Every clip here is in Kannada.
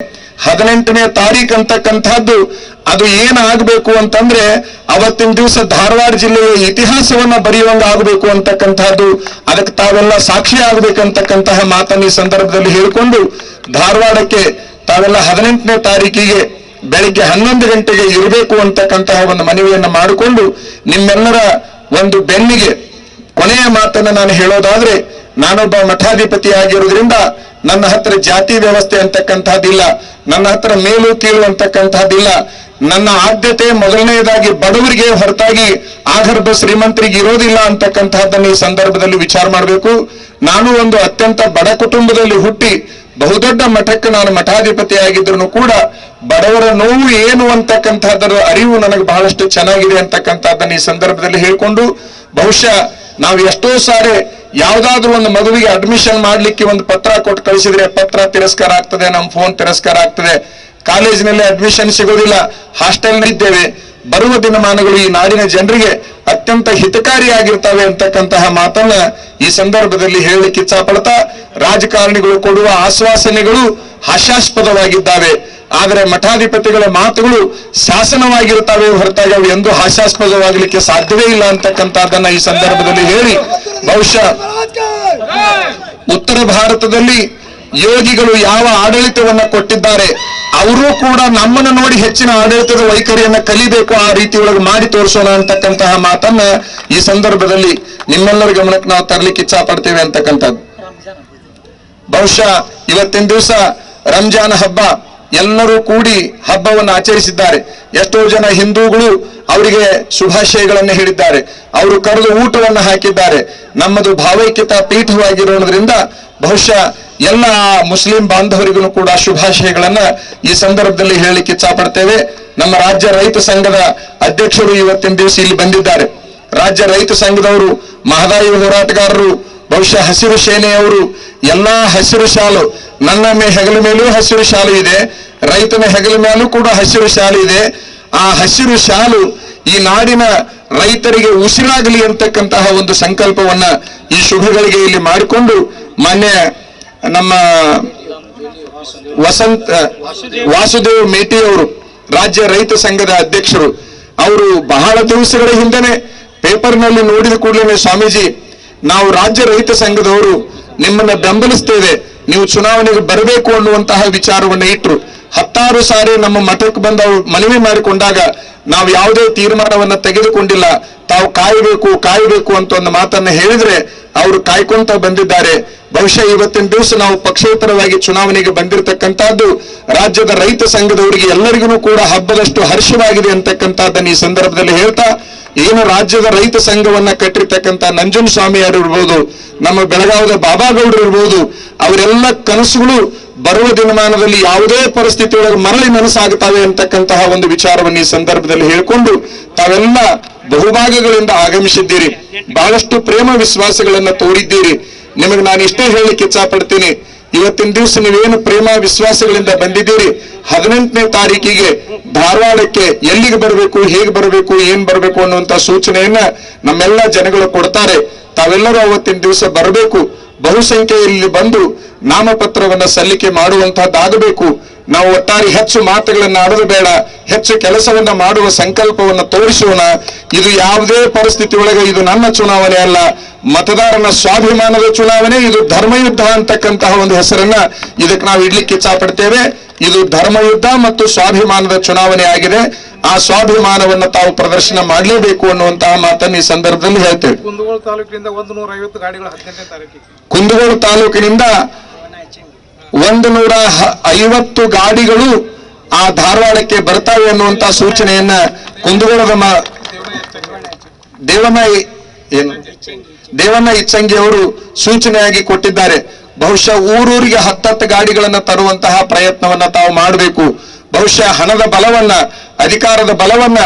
18ನೇ ತಾರೀಕು ಅಂತಕ್ಕಂಥದ್ದು ಅದು ಏನಾಗಬೇಕು ಅಂತಂದ್ರೆ ಅವತ್ತಿನ ದಿವಸ ಧಾರವಾಡ ಜಿಲ್ಲೆಯ ಇತಿಹಾಸವನ್ನ ಬರೆಯುವಂಗ ಆಗಬೇಕು ಅಂತಕ್ಕಂಥದ್ದು, ಅದಕ್ಕೆ ತಾವೆಲ್ಲ ಸಾಕ್ಷಿ ಆಗಬೇಕಂತಕ್ಕಂತಹ ಮಾತನ್ನ ಈ ಸಂದರ್ಭದಲ್ಲಿ ಹೇಳಿಕೊಂಡು ಧಾರವಾಡಕ್ಕೆ ತಾವೆಲ್ಲ 18ನೇ ತಾರೀಕಿಗೆ ಬೆಳಿಗ್ಗೆ 11 ಗಂಟೆಗೆ ಇರಬೇಕು ಅಂತಕ್ಕಂತಹ ಒಂದು ಮನವಿಯನ್ನು ಮಾಡಿಕೊಂಡು ನಿಮ್ಮೆಲ್ಲರ ಒಂದು ಬೆನ್ನಿಗೆ ಕೊನೆಯ ಮಾತನ್ನ ನಾನು ಹೇಳೋದಾದ್ರೆ, ನಾನೊಬ್ಬ ಮಠಾಧಿಪತಿ ಆಗಿರೋದ್ರಿಂದ ನನ್ನ ಹತ್ರ ಜಾತಿ ವ್ಯವಸ್ಥೆ ಅಂತಕ್ಕಂಥದ್ದಿಲ್ಲ, ನನ್ನ ಹತ್ರ ಮೇಲು ಕೀಳು ಅಂತಕ್ಕಂಥದ್ದಿಲ್ಲ. ನನ್ನ ಆದ್ಯತೆ ಮೊದಲನೆಯದಾಗಿ ಬಡವರಿಗೆ ಹೊರತಾಗಿ ಆಗರ್ಭ ಶ್ರೀಮಂತರಿಗೆ ಇರೋದಿಲ್ಲ ಅಂತಕ್ಕಂಥದ್ದನ್ನು ಈ ಸಂದರ್ಭದಲ್ಲಿ ವಿಚಾರ ಮಾಡಬೇಕು. ನಾನು ಒಂದು ಅತ್ಯಂತ ಬಡ ಕುಟುಂಬದಲ್ಲಿ ಹುಟ್ಟಿ ಬಹುದೊಡ್ಡ ಮಠಕ್ಕೆ ನಾನು ಮಠಾಧಿಪತಿ ಆಗಿದ್ರು ಕೂಡ ಬಡವರ ನೋವು ಏನು ಅಂತಕ್ಕಂಥದ್ದರ ಅರಿವು ನನಗೆ ಬಹಳಷ್ಟು ಚೆನ್ನಾಗಿದೆ ಅಂತಕ್ಕಂಥದ್ದನ್ನು ಈ ಸಂದರ್ಭದಲ್ಲಿ ಹೇಳ್ಕೊಂಡು, ಬಹುಶಃ ನಾವು ಎಷ್ಟೋ ಸಾರಿ ಯಾವ್ದಾದ್ರು ಒಂದು ಮಗುವಿಗೆ ಅಡ್ಮಿಷನ್ ಮಾಡ್ಲಿಕ್ಕೆ ಒಂದು ಪತ್ರ ಕೊಟ್ಟು ಕಳಿಸಿದ್ರೆ ಪತ್ರ ತಿರಸ್ಕಾರ ಆಗ್ತದೆ, ನಮ್ಮ ಫೋನ್ ತಿರಸ್ಕಾರ ಆಗ್ತದೆ, ಕಾಲೇಜಿನಲ್ಲಿ ಅಡ್ಮಿಷನ್ ಸಿಗೋದಿಲ್ಲ, ಹಾಸ್ಟೆಲ್ನಲ್ಲಿದ್ದೇವೆ. ಬರುವ ದಿನಮಾನಗಳು ಈ ನಾಡಿನ ಜನರಿಗೆ ಅತ್ಯಂತ ಹಿತಕಾರಿಯಾಗಿರ್ತವೆ ಅಂತಕ್ಕಂತಹ ಮಾತನ್ನ ಈ ಸಂದರ್ಭದಲ್ಲಿ ಹೇಳಲಿಕ್ಕೆ ಇಚ್ಛಪಡ್ತಾ, ರಾಜಕಾರಣಿಗಳು ಕೊಡುವ ಆಶ್ವಾಸನೆಗಳು ಹಾಸ್ಯಾಸ್ಪದವಾಗಿದ್ದಾವೆ, ಆದರೆ ಮಠಾಧಿಪತಿಗಳ ಮಾತುಗಳು ಶಾಸನವಾಗಿರ್ತವೆ ಹೊರತಾಗಿ ಅವು ಎಂದೂ ಹಾಸ್ಯಾಸ್ಪದವಾಗಲಿಕ್ಕೆ ಸಾಧ್ಯವೇ ಇಲ್ಲ ಅಂತಕ್ಕಂಥದ್ದನ್ನ ಈ ಸಂದರ್ಭದಲ್ಲಿ ಹೇಳಿ, ಬಹುಶಃ ಉತ್ತರ ಭಾರತದಲ್ಲಿ ಯೋಗಿಗಳು ಯಾವ ಆಡಳಿತವನ್ನ ಕೊಟ್ಟಿದ್ದಾರೆ ಅವರು ಕೂಡ ನಮ್ಮನ್ನು ನೋಡಿ ಹೆಚ್ಚಿನ ಆಡಳಿತದ ವೈಖರಿಯನ್ನ ಕಲಿಬೇಕು, ಆ ರೀತಿ ಒಳಗೆ ಮಾಡಿ ತೋರಿಸೋಣ ಅಂತಕ್ಕಂತಹ ಮಾತನ್ನ ಈ ಸಂದರ್ಭದಲ್ಲಿ ನಿಮ್ಮೆಲ್ಲರ ಗಮನಕ್ಕೆ ನಾವು ತರಲಿಕ್ಕೆ ಇಚ್ಛಾ ಪಡ್ತೇವೆ ಅಂತಕ್ಕಂಥದ್ದು. ಬಹುಶಃ ಇವತ್ತಿನ ದಿವಸ ರಂಜಾನ್ ಹಬ್ಬ ಎಲ್ಲರೂ ಕೂಡಿ ಹಬ್ಬವನ್ನು ಆಚರಿಸಿದ್ದಾರೆ. ಎಷ್ಟೋ ಜನ ಹಿಂದೂಗಳು ಅವರಿಗೆ ಶುಭಾಶಯಗಳನ್ನು ಹೇಳಿದ್ದಾರೆ, ಅವರು ಕರೆದು ಊಟವನ್ನು ಹಾಕಿದ್ದಾರೆ. ನಮ್ಮದು ಭಾವೈಕ್ಯತಾ ಪೀಠವಾಗಿರೋದ್ರಿಂದ ಬಹುಶಃ ಎಲ್ಲ ಮುಸ್ಲಿಂ ಬಾಂಧವರಿಗೂ ಕೂಡ ಶುಭಾಶಯಗಳನ್ನ ಈ ಸಂದರ್ಭದಲ್ಲಿ ಹೇಳಲಿಕ್ಕೆ ಇಚ್ಛಾ ಪಡ್ತೇವೆ. ನಮ್ಮ ರಾಜ್ಯ ರೈತ ಸಂಘದ ಅಧ್ಯಕ್ಷರು ಇವತ್ತಿನ ದಿವಸ ಇಲ್ಲಿ ಬಂದಿದ್ದಾರೆ. ರಾಜ್ಯ ರೈತ ಸಂಘದವರು, ಮಹದಾಯಿ ಹೋರಾಟಗಾರರು, ಬಹುಶಃ ಹಸಿರು ಸೇನೆಯವರು, ಎಲ್ಲಾ ಹಸಿರು ಶಾಲು, ನನ್ನ ಹೆಗಲ ಮೇಲೂ ಹಸಿರು ಶಾಲು ಇದೆ, ರೈತನ ಹೆಗಲ ಮೇಲೂ ಕೂಡ ಹಸಿರು ಶಾಲು ಇದೆ. ಆ ಹಸಿರು ಶಾಲು ಈ ನಾಡಿನ ರೈತರಿಗೆ ಉಸಿರಾಗಲಿ ಅಂತಕ್ಕಂತಹ ಒಂದು ಸಂಕಲ್ಪವನ್ನ ಈ ಶುಭಗಳಿಗೆ ಇಲ್ಲಿ ಮಾಡಿಕೊಂಡು, ಮಾನ್ಯ ನಮ್ಮ ವಾಸುದೇವ್ ಮೇಟಿ ಅವರು ರಾಜ್ಯ ರೈತ ಸಂಘದ ಅಧ್ಯಕ್ಷರು, ಅವರು ಬಹಳ ದಿವಸಗಳ ಹಿಂದೆನೆ ಪೇಪರ್ನಲ್ಲಿ ನೋಡಿದ ಕೂಡಲೇ, ಸ್ವಾಮೀಜಿ ನಾವು ರಾಜ್ಯ ರೈತ ಸಂಘದವರು ನಿಮ್ಮನ್ನ ಬೆಂಬಲಿಸ್ತೇವೆ, ನೀವು ಚುನಾವಣೆಗೆ ಬರಬೇಕು ಅನ್ನುವಂತಹ ವಿಚಾರವನ್ನು ಇಟ್ಟರು. 10 ಸಾರಿ ನಮ್ಮ ಮಠಕ್ಕೆ ಬಂದು ಮನವಿ ಮಾಡಿಕೊಂಡಾಗ ನಾವು ಯಾವುದೇ ತೀರ್ಮಾನವನ್ನ ತೆಗೆದುಕೊಂಡಿಲ್ಲ, ತಾವು ಕಾಯಬೇಕು ಅಂತ ಒಂದು ಮಾತನ್ನ ಹೇಳಿದ್ರೆ ಅವರು ಕಾಯ್ಕೊಂತ ಬಂದಿದ್ದಾರೆ. ಬಹುಶಃ ಇವತ್ತಿನ ದಿವಸ ನಾವು ಪಕ್ಷೇತರವಾಗಿ ಚುನಾವಣೆಗೆ ಬಂದಿರತಕ್ಕಂಥದ್ದು ರಾಜ್ಯದ ರೈತ ಸಂಘದವರಿಗೆ ಎಲ್ಲರಿಗೂ ಕೂಡ ಹಬ್ಬದಷ್ಟು ಹರ್ಷವಾಗಿದೆ ಅಂತಕ್ಕಂಥದ್ದನ್ನು ಈ ಸಂದರ್ಭದಲ್ಲಿ ಹೇಳ್ತಾ, ಏನು ರಾಜ್ಯದ ರೈತ ಸಂಘವನ್ನ ಕಟ್ಟಿರ್ತಕ್ಕಂಥ ನಂಜನ್ ಸ್ವಾಮಿಯವರು ಇರ್ಬೋದು, ನಮ್ಮ ಬೆಳಗಾವದ ಬಾಬಾಗೌಡರು ಇರ್ಬೋದು, ಅವರೆಲ್ಲ ಕನಸುಗಳು ಬರುವ ದಿನಮಾನದಲ್ಲಿ ಯಾವುದೇ ಪರಿಸ್ಥಿತಿಯೊಳಗೆ ಮರಳಿ ನನಸಾಗುತ್ತವೆ ಅಂತಕ್ಕಂತಹ ಒಂದು ವಿಚಾರವನ್ನು ಈ ಸಂದರ್ಭದಲ್ಲಿ ಹೇಳಿಕೊಂಡು, ತಾವೆಲ್ಲ ಬಹುಭಾಗಗಳಿಂದ ಆಗಮಿಸಿದ್ದೀರಿ, ಬಹಳಷ್ಟು ಪ್ರೇಮ ವಿಶ್ವಾಸಗಳನ್ನ ತೋರಿದ್ದೀರಿ. ನಿಮಗೆ ನಾನು ಇಷ್ಟೇ ಹೇಳಲಿಕ್ಕೆ ಇಚ್ಛಾ ಪಡ್ತೀನಿ, ಇವತ್ತಿನ ದಿವಸ ನೀವೇನು ಪ್ರೇಮ ವಿಶ್ವಾಸಗಳಿಂದ ಬಂದಿದ್ದೀರಿ, 18ನೇ ತಾರೀಕಿಗೆ ಧಾರವಾಡಕ್ಕೆ ಎಲ್ಲಿಗೆ ಬರಬೇಕು, ಹೇಗೆ ಬರಬೇಕು, ಏನ್ ಬರಬೇಕು ಅನ್ನುವಂತ ಸೂಚನೆಯನ್ನ ನಮ್ಮೆಲ್ಲ ಜನಗಳು ಕೊಡ್ತಾರೆ. ತಾವೆಲ್ಲರೂ ಅವತ್ತಿನ ದಿವಸ ಬರಬೇಕು, ಬಹುಸಂಖ್ಯೆಯಲ್ಲಿ ಬಂದು ನಾಮಪತ್ರವನ್ನ ಸಲ್ಲಿಕೆ ಮಾಡುವಂತಹದ್ದಾಗಬೇಕು. ನಾವು ಒಟ್ಟಾರೆ ಹೆಚ್ಚು ಮಾತುಗಳನ್ನ ಆಡಲು ಬೇಡ, ಹೆಚ್ಚು ಕೆಲಸವನ್ನ ಮಾಡುವ ಸಂಕಲ್ಪವನ್ನ ತೋರಿಸೋಣ. ಇದು ಯಾವುದೇ ಪರಿಸ್ಥಿತಿ ಒಳಗೆ ಇದು ನನ್ನ ಚುನಾವಣೆ ಅಲ್ಲ, ಮತದಾರನ ಸ್ವಾಭಿಮಾನದ ಚುನಾವಣೆ, ಇದು ಧರ್ಮಯುದ್ಧ ಅಂತಕ್ಕಂತಹ ಒಂದು ಹೆಸರನ್ನ ಇದಕ್ಕೆ ನಾವು ಇಡ್ಲಿಕ್ಕೆ ಇಚ್ಛಾ ಪಡ್ತೇವೆ. ಇದು ಧರ್ಮಯುದ್ಧ ಮತ್ತು ಸ್ವಾಭಿಮಾನದ ಚುನಾವಣೆ ಆಗಿದೆ. ಆ ಸ್ವಾಭಿಮಾನವನ್ನ ತಾವು ಪ್ರದರ್ಶನ ಮಾಡಲೇಬೇಕು ಅನ್ನುವಂತಹ ಮಾತನ್ನು ಈ ಸಂದರ್ಭದಲ್ಲಿ ಹೇಳ್ತೇವೆ. ಕುಂದಗೋಳ ತಾಲೂಕಿನಿಂದ 150 ಗಾಡಿಗಳು 18ನೇ ತಾರೀಕಿಗೆ, ಕುಂದಗೋಳ ತಾಲೂಕಿನಿಂದ 150 ಗಾಡಿಗಳು ಆ ಧಾರವಾಡಕ್ಕೆ ಬರ್ತಾವೆ ಅನ್ನುವಂತ ಸೂಚನೆಯನ್ನ ಕುಂದಗೋಳದ ದೇವಣ್ಣ ಇಚ್ಚಂಗಿ ಅವರು ಸೂಚನೆಯಾಗಿ ಕೊಟ್ಟಿದ್ದಾರೆ. ಬಹುಶಃ ಊರೂರಿಗೆ 10 ಗಾಡಿಗಳನ್ನ ತರುವಂತಹ ಪ್ರಯತ್ನವನ್ನ ತಾವು ಮಾಡಬೇಕು. ಬಹುಶಃ ಹಣದ ಬಲವನ್ನ, ಅಧಿಕಾರದ ಬಲವನ್ನ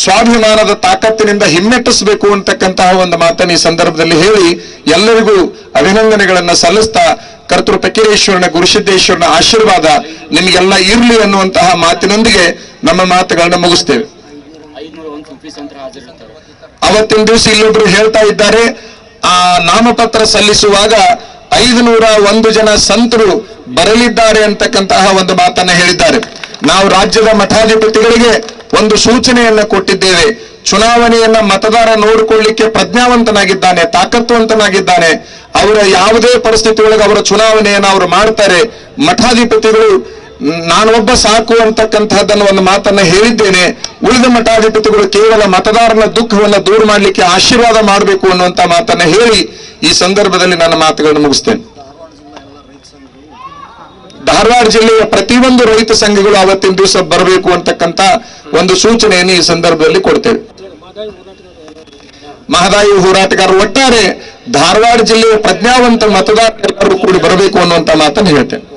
ಸ್ವಾಭಿಮಾನದ ತಾಕತ್ತಿನಿಂದ ಹಿಮ್ಮೆಟ್ಟಿಸಬೇಕು ಅಂತಕ್ಕಂತಹ ಒಂದು ಮಾತನ್ನು ಈ ಸಂದರ್ಭದಲ್ಲಿ ಹೇಳಿ ಎಲ್ಲರಿಗೂ ಅಭಿನಂದನೆಗಳನ್ನ ಸಲ್ಲಿಸ್ತಾ, ಕರ್ತೃ ಪಕೀರೇಶ್ವರನ ಗುರುಸಿದ್ದೇಶ್ವರನ ಆಶೀರ್ವಾದ ನಿಮಗೆಲ್ಲ ಇರಲಿ ಅನ್ನುವಂತಹ ಮಾತಿನೊಂದಿಗೆ ನಮ್ಮ ಮಾತುಗಳನ್ನ ಮುಗಿಸ್ತೇವೆ. ಅವತ್ತಿನ ದಿವಸ ಇಲ್ಲೊಬ್ರು ಹೇಳ್ತಾ ಇದ್ದಾರೆ, ಆ ನಾಮಪತ್ರ ಸಲ್ಲಿಸುವಾಗ 501 ಜನ ಸಂತರು ಬರಲಿದ್ದಾರೆ ಅಂತಕ್ಕಂತಹ ಒಂದು ಮಾತನ್ನ ಹೇಳಿದ್ದಾರೆ. ನಾವು ರಾಜ್ಯದ ಮಠಾಧಿಪತಿಗಳಿಗೆ ಒಂದು ಸೂಚನೆಯನ್ನ ಕೊಟ್ಟಿದ್ದೇವೆ. ಚುನಾವಣೆಯನ್ನ ಮತದಾರ ನೋಡಿಕೊಳ್ಳಿಕ್ಕೆ ಪ್ರಜ್ಞಾವಂತನಾಗಿದ್ದಾನೆ, ತಾಕತ್ವಂತನಾಗಿದ್ದಾನೆ. ಅವರ ಯಾವುದೇ ಪರಿಸ್ಥಿತಿ ಒಳಗೆ ಅವರ ಚುನಾವಣೆಯನ್ನ ಅವರು ಮಾಡ್ತಾರೆ. ಮಠಾಧಿಪತಿಗಳು ನಾನೊಬ್ಬ ಸಾಕು ಅಂತಕ್ಕಂತಹದ್ದನ್ನು ಒಂದು ಮಾತನ್ನ ಹೇಳಿದ್ದೇನೆ. ಉಳಿದ ಮಠಾಧಿಪತಿಗಳು ಕೇವಲ ಮತದಾರನ ದುಃಖವನ್ನು ದೂರ ಮಾಡಲಿಕ್ಕೆ ಆಶೀರ್ವಾದ ಮಾಡಬೇಕು ಅನ್ನುವಂತ ಮಾತನ್ನ ಹೇಳಿ ಈ ಸಂದರ್ಭದಲ್ಲಿ ನನ್ನ ಮಾತುಗಳನ್ನು ಮುಗಿಸ್ತೇನೆ. ಧಾರವಾಡ ಜಿಲ್ಲೆಯ ಪ್ರತಿಯೊಂದು ರೈತ ಸಂಘಗಳು ಅವತ್ತಿನ ದಿವಸ ಬರಬೇಕು ಅಂತಕ್ಕಂತ ಒಂದು ಸೂಚನೆಯನ್ನು ಈ ಸಂದರ್ಭದಲ್ಲಿ ಕೊಡ್ತೇವೆ. ಮಹದಾಯಿ ಹೋರಾಟಗಾರರು ಒಟ್ಟಾರೆ ಧಾರವಾಡ ಜಿಲ್ಲೆಯ ಪ್ರಜ್ಞಾವಂತ ಮತದಾರರೆಲ್ಲರೂ ಕೂಡಿ ಬರಬೇಕು ಅನ್ನುವಂತ ಮಾತನ್ನು ಹೇಳ್ತೇನೆ.